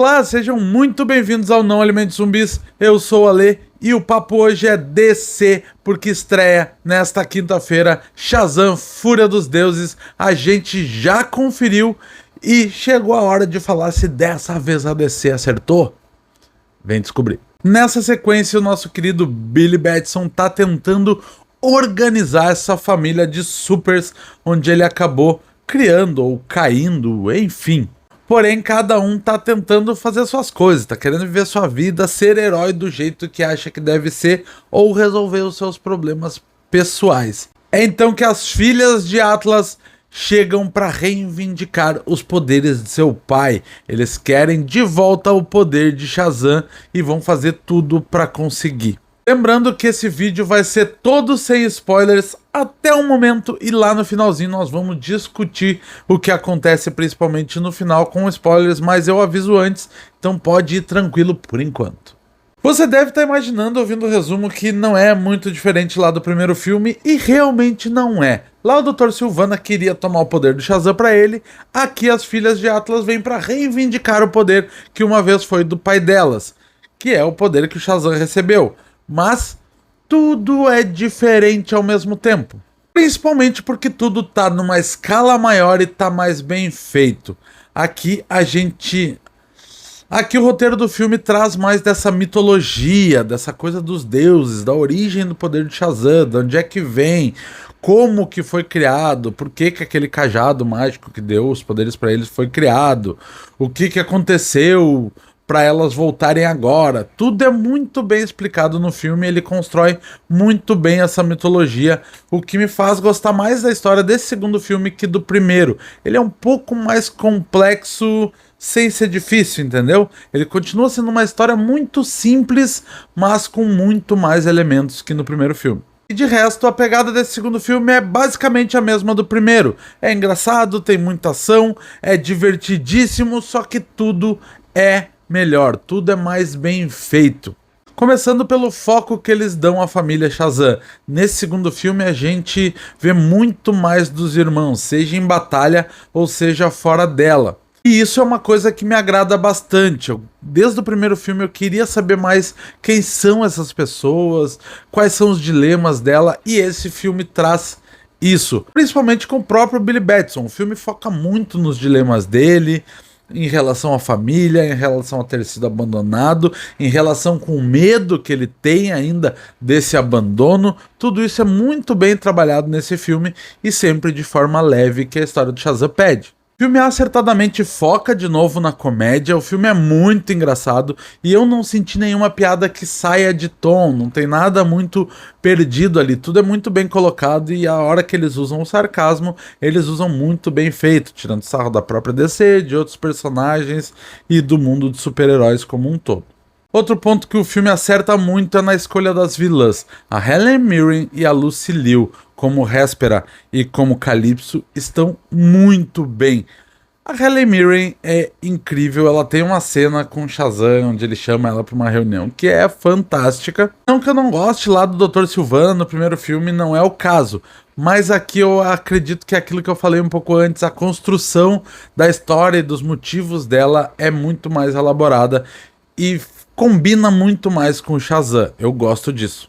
Olá, sejam muito bem-vindos ao Não Alimente Zumbis. Eu sou o Ale e o papo hoje é DC, porque estreia nesta quinta-feira Shazam, Fúria dos Deuses. A gente já conferiu e chegou a hora de falar se dessa vez a DC acertou. Vem descobrir. Nessa sequência, o nosso querido Billy Batson tá tentando organizar essa família de supers onde ele acabou criando ou caindo, enfim. Porém, cada um tá tentando fazer suas coisas, tá querendo viver sua vida, ser herói do jeito que acha que deve ser ou resolver os seus problemas pessoais. É então que as filhas de Atlas chegam para reivindicar os poderes de seu pai. Eles querem de volta o poder de Shazam e vão fazer tudo para conseguir. Lembrando que esse vídeo vai ser todo sem spoilers até o momento e lá no finalzinho nós vamos discutir o que acontece principalmente no final com spoilers, mas eu aviso antes, então pode ir tranquilo por enquanto. Você deve estar imaginando, ouvindo o resumo, que não é muito diferente lá do primeiro filme, e realmente não é. Lá o Dr. Sivana queria tomar o poder do Shazam para ele, aqui as filhas de Atlas vêm para reivindicar o poder que uma vez foi do pai delas, que é o poder que o Shazam recebeu. Mas tudo é diferente ao mesmo tempo. Principalmente porque tudo tá numa escala maior e tá mais bem feito. Aqui o roteiro do filme traz mais dessa mitologia, dessa coisa dos deuses, da origem do poder de Shazam, de onde é que vem, como que foi criado, por que que aquele cajado mágico que deu os poderes para eles foi criado, o que que aconteceu para elas voltarem agora. Tudo é muito bem explicado no filme, ele constrói muito bem essa mitologia, o que me faz gostar mais da história desse segundo filme que do primeiro. Ele é um pouco mais complexo, sem ser difícil, entendeu? Ele continua sendo uma história muito simples, mas com muito mais elementos que no primeiro filme. E de resto, a pegada desse segundo filme é basicamente a mesma do primeiro. É engraçado, tem muita ação, é divertidíssimo, só que tudo é melhor, tudo é mais bem feito. Começando pelo foco que eles dão à família Shazam. Nesse segundo filme a gente vê muito mais dos irmãos, seja em batalha ou seja fora dela. E isso é uma coisa que me agrada bastante. Desde o primeiro filme eu queria saber mais quem são essas pessoas, quais são os dilemas dela, e esse filme traz isso. Principalmente com o próprio Billy Batson. O filme foca muito nos dilemas dele, em relação à família, em relação a ter sido abandonado, em relação com o medo que ele tem ainda desse abandono. Tudo isso é muito bem trabalhado nesse filme e sempre de forma leve, que a história do Shazam pede. O filme acertadamente foca de novo na comédia, o filme é muito engraçado e eu não senti nenhuma piada que saia de tom, não tem nada muito perdido ali, tudo é muito bem colocado e a hora que eles usam o sarcasmo, eles usam muito bem feito, tirando sarro da própria DC, de outros personagens e do mundo de super-heróis como um todo. Outro ponto que o filme acerta muito é na escolha das vilãs. A Helen Mirren e a Lucy Liu, como Hespera e como Calypso, estão muito bem. A Helen Mirren é incrível, ela tem uma cena com Shazam, onde ele chama ela para uma reunião, que é fantástica. Não que eu não goste lá do Dr. Sivana no primeiro filme, não é o caso. Mas aqui eu acredito que aquilo que eu falei um pouco antes, a construção da história e dos motivos dela é muito mais elaborada e combina muito mais com o Shazam, eu gosto disso.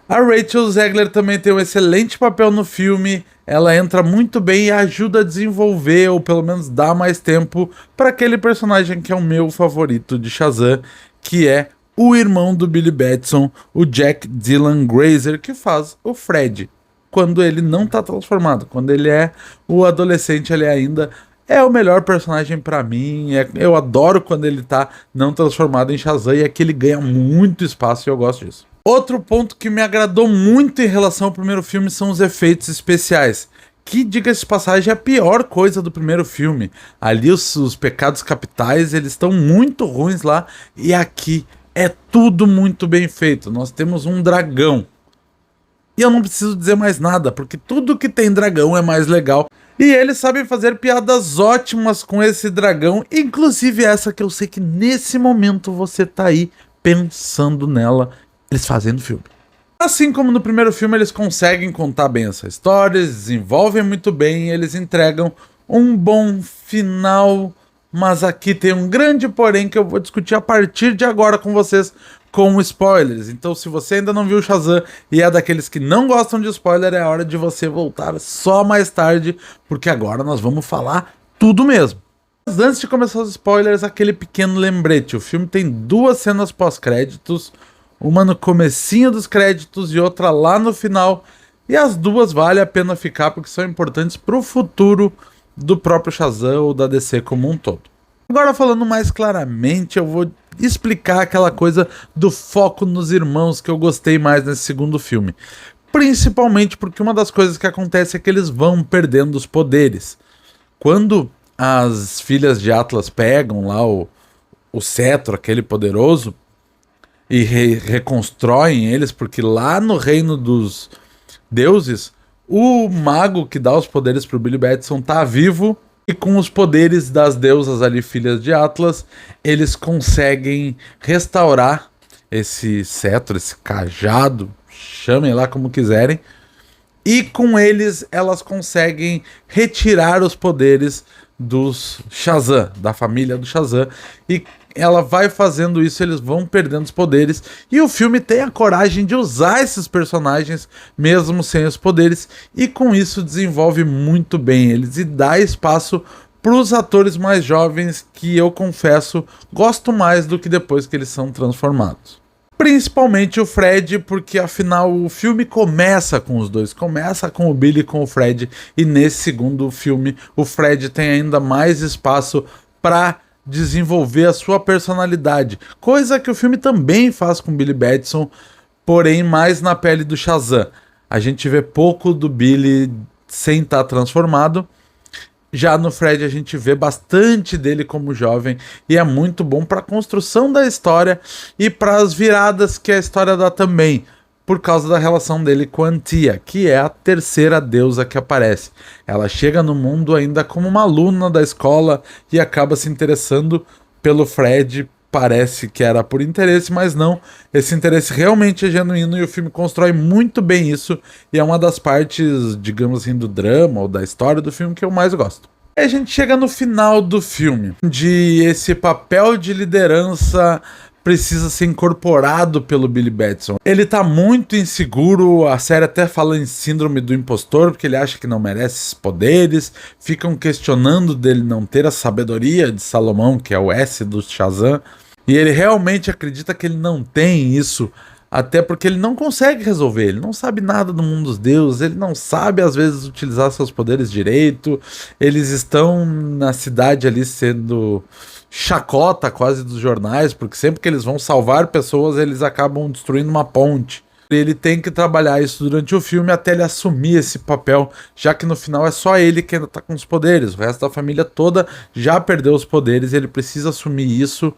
A Rachel Zegler também tem um excelente papel no filme, ela entra muito bem e ajuda a desenvolver, ou pelo menos dá mais tempo, para aquele personagem que é o meu favorito de Shazam, que é o irmão do Billy Batson, o Jack Dylan Grazer, que faz o Fred, quando ele não tá transformado, quando ele é o adolescente, ele ainda é o melhor personagem pra mim, eu adoro quando ele tá não transformado em Shazam e aqui ele ganha muito espaço e eu gosto disso. Outro ponto que me agradou muito em relação ao primeiro filme são os efeitos especiais, que, diga-se de passagem, é a pior coisa do primeiro filme. Ali os pecados capitais, eles estão muito ruins lá e aqui é tudo muito bem feito. Nós temos um dragão. E eu não preciso dizer mais nada, porque tudo que tem dragão é mais legal. E eles sabem fazer piadas ótimas com esse dragão, inclusive essa que eu sei que nesse momento você tá aí pensando nela, eles fazem no filme. Assim como no primeiro filme, eles conseguem contar bem essa história, eles desenvolvem muito bem, eles entregam um bom final Mas aqui tem um grande porém que eu vou discutir a partir de agora com vocês, com spoilers. Então, se você ainda não viu o Shazam e é daqueles que não gostam de spoiler, é hora de você voltar só mais tarde, porque agora nós vamos falar tudo mesmo. Mas antes de começar os spoilers, aquele pequeno lembrete. O filme tem 2 cenas pós-créditos, uma no comecinho dos créditos e outra lá no final. E as 2 vale a pena ficar porque são importantes para o futuro do próprio Shazam ou da DC como um todo. Agora, falando mais claramente, eu vou explicar aquela coisa do foco nos irmãos que eu gostei mais nesse segundo filme. Principalmente porque uma das coisas que acontece é que eles vão perdendo os poderes. Quando as filhas de Atlas pegam lá o cetro, aquele poderoso, e reconstroem eles, porque lá no reino dos deuses, o mago que dá os poderes pro Billy Batson tá vivo, e com os poderes das deusas ali, filhas de Atlas, eles conseguem restaurar esse cetro, esse cajado, chamem lá como quiserem, e com eles elas conseguem retirar os poderes dos Shazam, da família do Shazam, e ela vai fazendo isso, eles vão perdendo os poderes, e o filme tem a coragem de usar esses personagens mesmo sem os poderes, e com isso desenvolve muito bem eles e dá espaço para os atores mais jovens, que eu confesso gosto mais do que depois que eles são transformados. Principalmente o Fred, porque afinal o filme começa com os dois, começa com o Billy e com o Fred, e nesse segundo filme o Fred tem ainda mais espaço para desenvolver a sua personalidade, coisa que o filme também faz com Billy Batson, porém mais na pele do Shazam. A gente vê pouco do Billy sem estar transformado. Já no Fred a gente vê bastante dele como jovem e é muito bom para a construção da história e para as viradas que a história dá também, por causa da relação dele com a Antia, que é a terceira deusa que aparece. Ela chega no mundo ainda como uma aluna da escola e acaba se interessando pelo Fred. Parece que era por interesse, mas não. Esse interesse realmente é genuíno e o filme constrói muito bem isso. E é uma das partes, digamos assim, do drama ou da história do filme que eu mais gosto. E a gente chega no final do filme, onde esse papel de liderança precisa ser incorporado pelo Billy Batson. Ele tá muito inseguro, a série até fala em síndrome do impostor, porque ele acha que não merece esses poderes, ficam questionando dele não ter a sabedoria de Salomão, que é o S do Shazam, e ele realmente acredita que ele não tem isso, até porque ele não consegue resolver, ele não sabe nada do mundo dos deuses, ele não sabe às vezes utilizar seus poderes direito, eles estão na cidade ali sendo chacota quase dos jornais, porque sempre que eles vão salvar pessoas, eles acabam destruindo uma ponte. Ele tem que trabalhar isso durante o filme até ele assumir esse papel, já que no final é só ele que ainda tá com os poderes, o resto da família toda já perdeu os poderes e ele precisa assumir isso.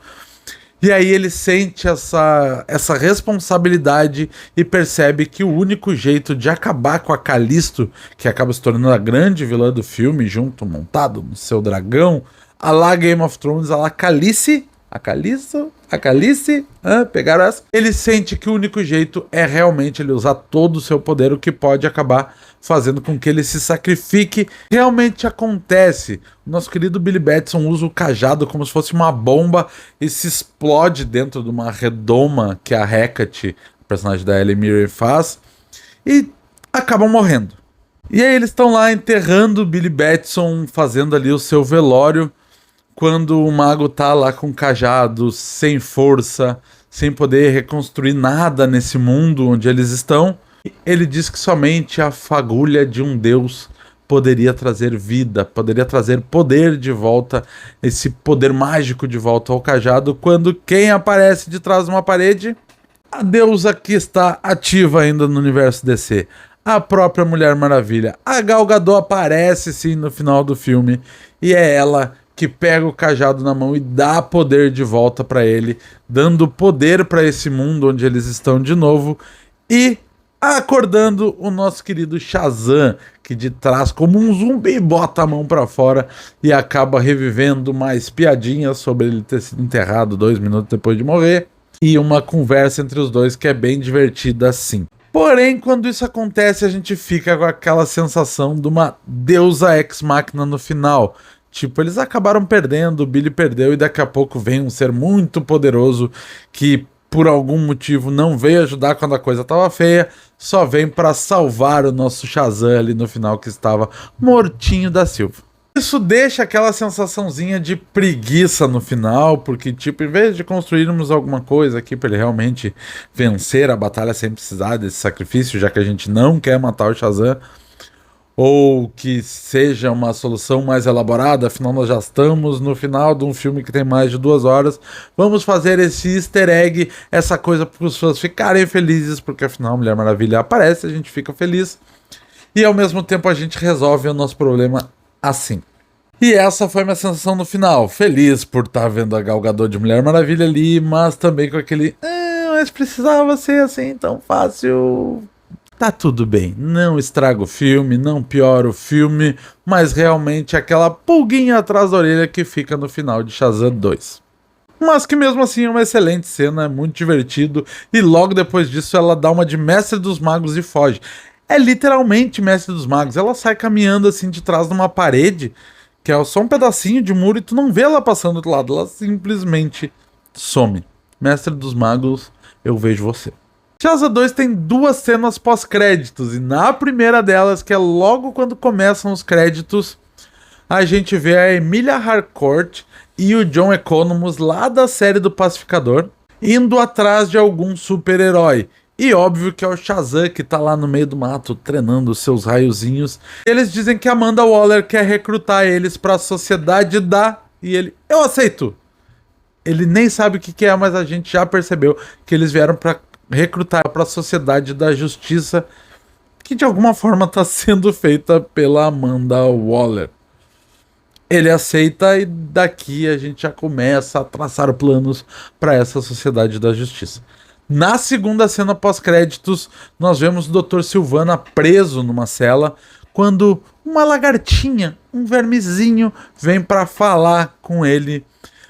E aí ele sente essa responsabilidade e percebe que o único jeito de acabar com a Calisto, que acaba se tornando a grande vilã do filme, junto, montado no seu dragão, a lá Game of Thrones, a lá Calice, a Calice, pegaram essa? Ele sente que o único jeito é realmente ele usar todo o seu poder, o que pode acabar fazendo com que ele se sacrifique. Realmente acontece. O nosso querido Billy Batson usa o cajado como se fosse uma bomba e se explode dentro de uma redoma que a Hecate, a personagem da Ellie Mirren, faz, e acabam morrendo. E aí eles estão lá enterrando o Billy Batson, fazendo ali o seu velório, quando o mago tá lá com o cajado, sem força, sem poder reconstruir nada nesse mundo onde eles estão. Ele diz que somente a fagulha de um deus poderia trazer vida, poderia trazer poder de volta, esse poder mágico de volta ao cajado, quando quem aparece de trás de uma parede? A deusa que está ativa ainda no universo DC. A própria Mulher Maravilha. A Gal Gadot aparece sim no final do filme e é ela que pega o cajado na mão e dá poder de volta para ele, dando poder para esse mundo onde eles estão de novo e acordando o nosso querido Shazam, que de trás como um zumbi bota a mão para fora e acaba revivendo mais piadinhas sobre ele ter sido enterrado 2 minutos depois de morrer e uma conversa entre os dois que é bem divertida sim. Porém, quando isso acontece, a gente fica com aquela sensação de uma deusa ex-máquina no final, Tipo, eles acabaram perdendo, o Billy perdeu e daqui a pouco vem um ser muito poderoso que por algum motivo não veio ajudar quando a coisa tava feia, só vem pra salvar o nosso Shazam ali no final que estava mortinho da Silva. Isso deixa aquela sensaçãozinha de preguiça no final, porque, tipo, em vez de construirmos alguma coisa aqui pra ele realmente vencer a batalha sem precisar desse sacrifício, já que a gente não quer matar o Shazam, ou que seja uma solução mais elaborada, afinal nós já estamos no final de um filme que tem mais de 2 horas, vamos fazer esse easter egg, essa coisa para as pessoas ficarem felizes, porque afinal a Mulher Maravilha aparece, a gente fica feliz, e ao mesmo tempo a gente resolve o nosso problema assim. E essa foi minha sensação no final, feliz por estar vendo a Gal Gadot de Mulher Maravilha ali, mas também com aquele, mas precisava ser assim tão fácil. Tá tudo bem, não estraga o filme, não piora o filme, mas realmente aquela pulguinha atrás da orelha que fica no final de Shazam 2. Mas que mesmo assim é uma excelente cena, é muito divertido, e logo depois disso ela dá uma de Mestre dos Magos e foge. É literalmente Mestre dos Magos, ela sai caminhando assim de trás de uma parede, que é só um pedacinho de muro e tu não vê ela passando do lado, ela simplesmente some. Mestre dos Magos, eu vejo você. Shazam 2 tem 2 cenas pós-créditos, e na primeira delas, que é logo quando começam os créditos, a gente vê a Emilia Harcourt e o John Economos lá da série do Pacificador, indo atrás de algum super-herói. E óbvio que é o Shazam que tá lá no meio do mato, treinando seus raiozinhos. Eles dizem que Amanda Waller quer recrutar eles pra Sociedade da... E ele, eu aceito! Ele nem sabe o que é, mas a gente já percebeu que eles vieram pra recrutar para a Sociedade da Justiça, que de alguma forma está sendo feita pela Amanda Waller. Ele aceita e daqui a gente já começa a traçar planos para essa Sociedade da Justiça. Na segunda cena pós-créditos, nós vemos o Dr. Sivana preso numa cela, quando uma lagartinha, um vermezinho, vem para falar com ele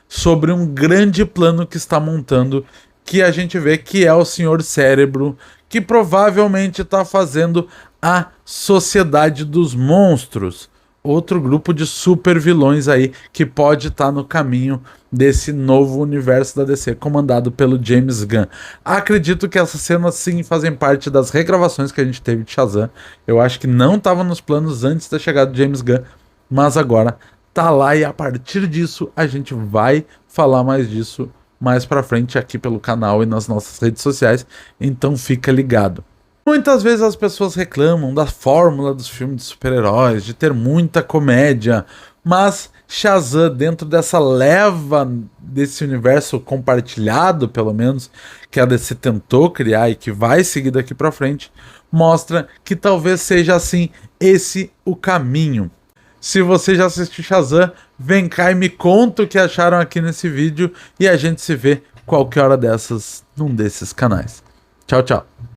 sobre um grande plano que está montando, que a gente vê que é o Senhor Cérebro, que provavelmente está fazendo a Sociedade dos Monstros, outro grupo de super vilões aí que pode estar no caminho desse novo universo da DC comandado pelo James Gunn. Acredito que essas cenas sim fazem parte das regravações que a gente teve de Shazam. Eu acho que não estava nos planos antes da chegada do James Gunn, mas agora tá lá, e a partir disso a gente vai falar mais disso mais pra frente aqui pelo canal e nas nossas redes sociais, então fica ligado. Muitas vezes as pessoas reclamam da fórmula dos filmes de super-heróis, de ter muita comédia, mas Shazam, dentro dessa leva desse universo compartilhado, pelo menos, que a DC tentou criar e que vai seguir daqui pra frente, mostra que talvez seja assim, esse o caminho. Se você já assistiu Shazam, vem cá e me conta o que acharam aqui nesse vídeo e a gente se vê qualquer hora dessas num desses canais. Tchau, tchau.